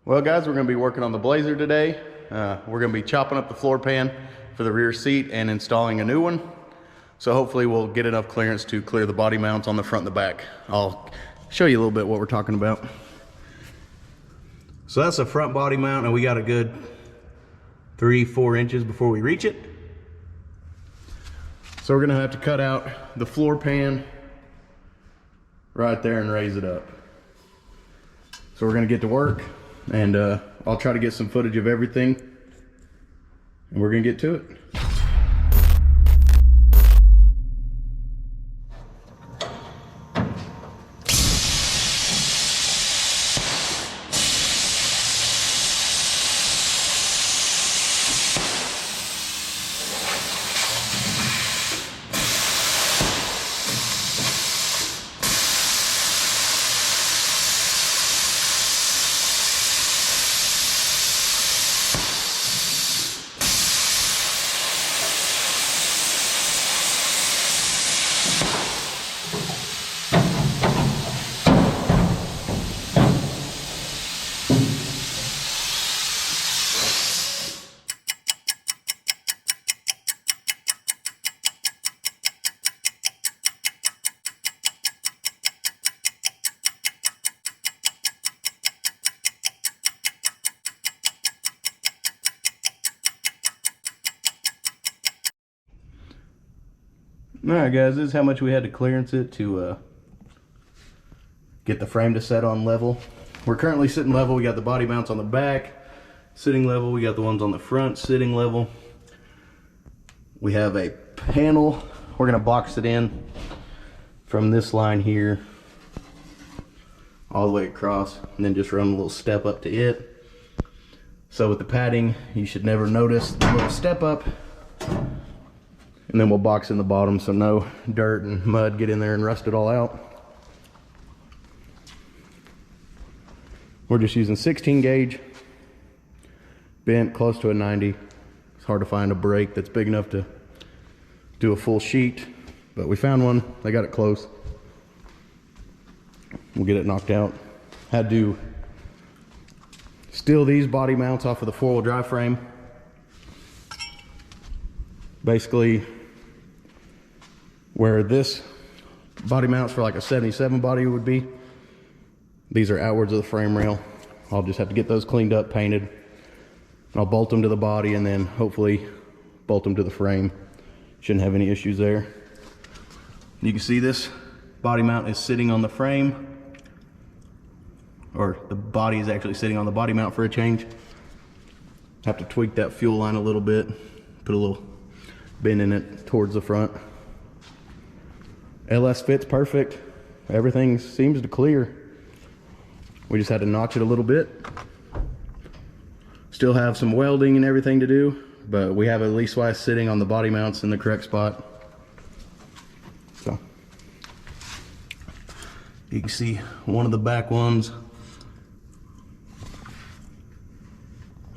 Well guys, we're gonna be working on the Blazer today. We're gonna be chopping up the floor pan for the rear seat and installing a new one. So hopefully we'll get enough clearance to clear the body mounts on the front and the back. I'll show you a little bit what we're talking about. So that's the front body mount, and we got a good 3-4 inches before we reach it. So we're gonna have to cut out the floor pan right there and raise it up. So we're gonna get to work, and I'll try to get some footage of everything, and we're gonna get to it. Alright guys, this is how much we had to clearance it to get the frame to set on level. We're currently sitting level. We got the body mounts on the back sitting level. We got the ones on the front sitting level. We have a panel. We're going to box it in from this line here all the way across, and then just run a little step up to it. So with the padding, you should never notice the little step up. And then we'll box in the bottom so no dirt and mud get in there and rust it all out. We're just using 16 gauge, bent close to a 90. It's hard to find a brake that's big enough to do a full sheet, but we found one. They got it close. We'll get it knocked out. Had to steal these body mounts off of the 4-wheel drive frame. Basically, where this body mounts for like a 77 body would be, these are outwards of the frame rail. I'll just have to get those cleaned up, painted. I'll bolt them to the body and then hopefully bolt them to the frame. Shouldn't have any issues there. You can see this body mount is sitting on the frame, or the body is actually sitting on the body mount for a change. Have to tweak that fuel line a little bit, put a little bend in it towards the front. LS fits perfect. Everything seems to clear. We just had to notch it a little bit. Still have some welding and everything to do, but we have a leastwise sitting on the body mounts in the correct spot. So you can see one of the back ones.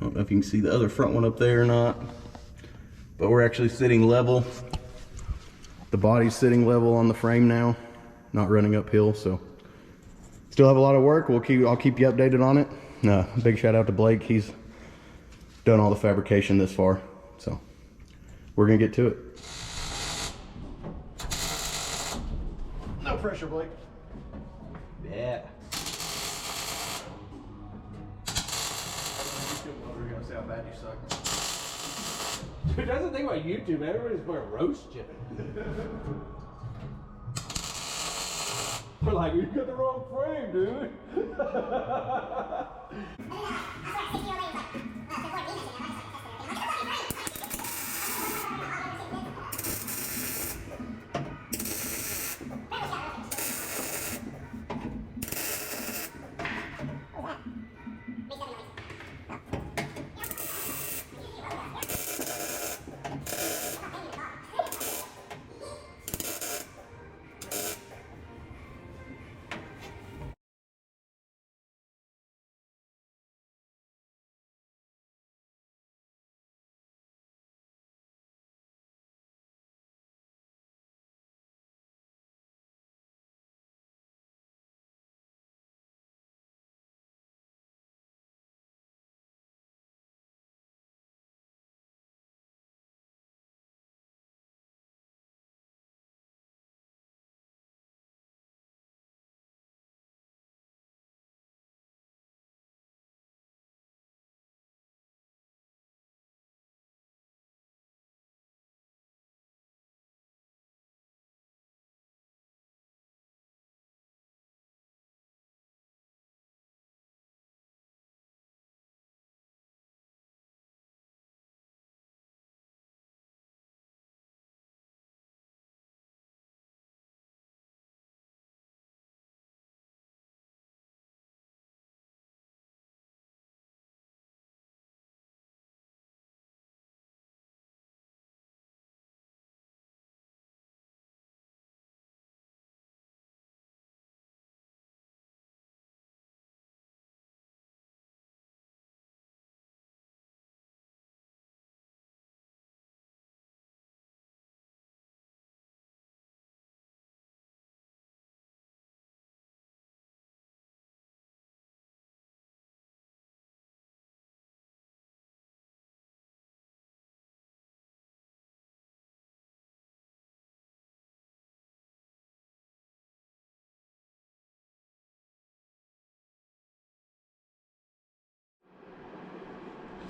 I don't know if you can see the other front one up there or not, but we're actually sitting level. The body's sitting level on the frame now, not running uphill, so still have a lot of work. I'll keep you updated on it. Big shout out to Blake. He's done all the fabrication this far, so we're gonna get to it. No pressure, Blake. Yeah. We're gonna say how bad you suck. Dude, that's the thing about YouTube. Everybody's going to roast you. They're like, you got the wrong frame, dude.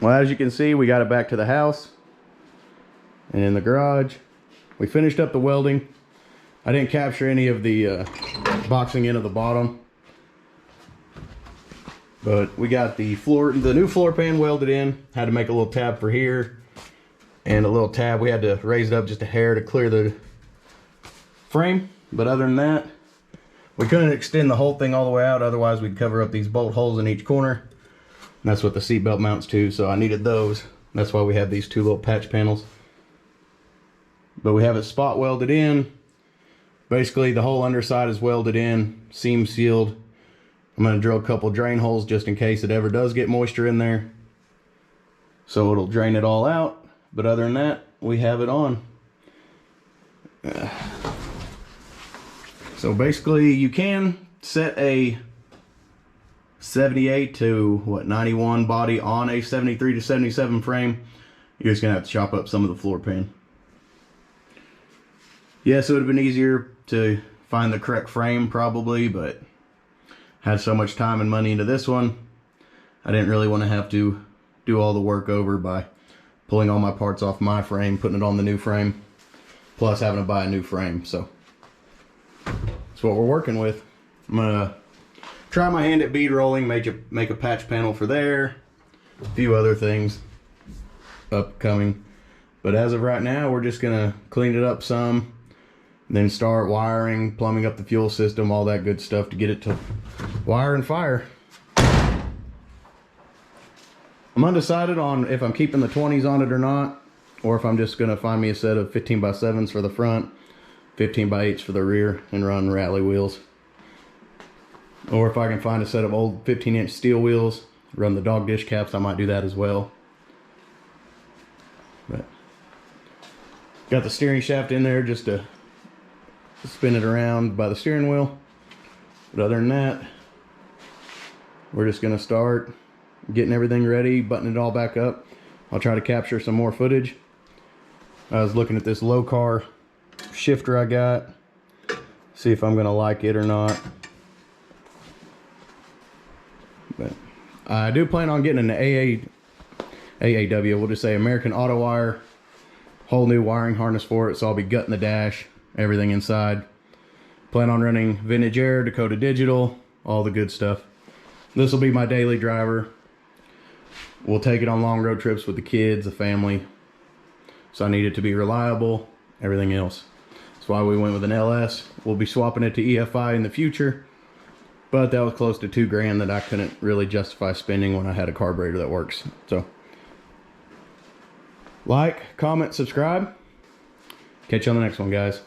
Well, as you can see, we got it back to the house and in the garage. We finished up the welding. I didn't capture any of the boxing in of the bottom, but we got the new floor pan welded in. Had to make a little tab for here and a little tab. We had to raise it up just a hair to clear the frame, but other than that, we couldn't extend the whole thing all the way out, otherwise we'd cover up these bolt holes in each corner. And that's what the seat belt mounts to, so I needed those. That's why we have these two little patch panels. But we have it spot welded in. Basically the whole underside is welded in, seam sealed. I'm going to drill a couple drain holes just in case it ever does get moisture in there, so it'll drain it all out. But other than that, we have it on. So basically you can set a 78 to what, 91 body on a 73 to 77 frame. You're just gonna have to chop up some of the floor pan. Yes, it would have been easier to find the correct frame probably, but had so much time and money into this one, I didn't really want to have to do all the work over by pulling all my parts off my frame, putting it on the new frame, plus having to buy a new frame. So that's what we're working with. I'm gonna try my hand at bead rolling, make a patch panel for there, a few other things upcoming. But as of right now, we're just gonna clean it up some, then start wiring, plumbing up the fuel system, all that good stuff to get it to wire and fire. I'm undecided on if I'm keeping the 20s on it or not, or if I'm just gonna find me a set of 15x7s for the front, 15x8s for the rear, and run rally wheels. Or if I can find a set of old 15-inch steel wheels, run the dog dish caps, I might do that as well. But got the steering shaft in there just to spin it around by the steering wheel. But other than that, we're just gonna start getting everything ready, buttoning it all back up. I'll try to capture some more footage. I was looking at this low car shifter I got, see if I'm gonna like it or not. But I do plan on getting an AAW, we'll just say American Auto Wire, whole new wiring harness for it, so I'll be gutting the dash, everything inside. Plan on running vintage air, Dakota digital, all the good stuff. This will be my daily driver. We'll take it on long road trips with the kids, the family. So I need it to be reliable, everything else. That's why we went with an LS. We'll be swapping it to EFI in the future, but that was close to $2,000 that I couldn't really justify spending when I had a carburetor that works. So like, comment, subscribe. Catch you on the next one, guys.